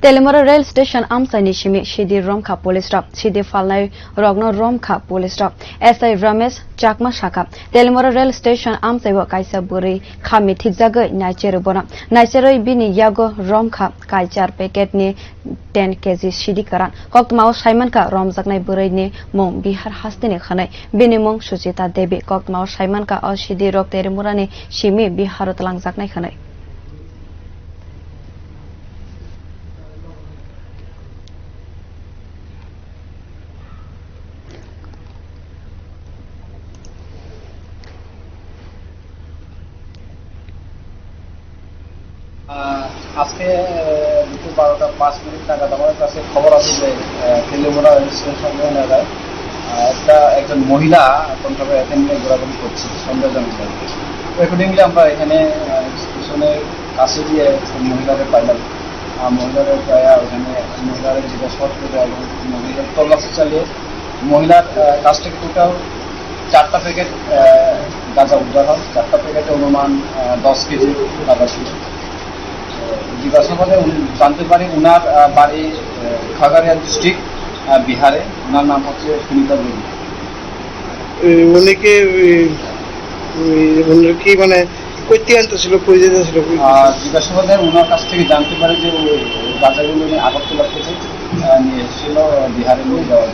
Teliamura rail station amchai simi sidi romkha police stop sidi phalnai rogno romkha police stop SI Ramesh chakma sakha Teliamura rail station amchaio kaisa bwrwi kha mithijakgwi naichero bono naichero bini yakgo romkha char packet ni 10 kg sidi kwran koktwmao saimankha romjak bwrwi ni mung bihar haste ni khanai bini mung sunita devi koktwmao saimankha o sidi rok Teliamura ni simi bihar tlangjak khanai আজকে দুপুর 12:05 নাগাদ আমার কাছে খবর আছে যে Teliamura station এলাকায় একজন মহিলা কোনভাবে এখানে ঘোরাঘুরি করছে সন্দেহজনক। অ্যাকর্ডিংলি আমরা এখানে স্টেশনের কাছে গিয়ে মহিলাদের পাইলাম। মহিলাদের প্রায় ওখানে মহিলাদের জিজ্ঞাসাবাদ করে এবং মহিলার তল্লাশি চালিয়ে মহিলার কাছ থেকে টোটাল 4টা প্যাকেট গাঁজা উদ্ধার হয়। 4টা প্যাকেটে অনুমান 10 কেজি গাঁজা ছিল। জিজ্ঞাসাবাদে জানতে পারি উনার বাড়ি খাগড়িয়া ডিস্ট্রিক্ট বিহারে। ওনার নাম হচ্ছে সুনিতা দেবী। কি মানে কইতে আনতেছিল পরিচিত ছিল? জিজ্ঞাসাবাদে ওনার কাছ থেকে জানতে পারে যে গাঁজাগুলো আগরতলা থেকে নিয়ে এসেছিল বিহারে নিয়ে যাওয়ার।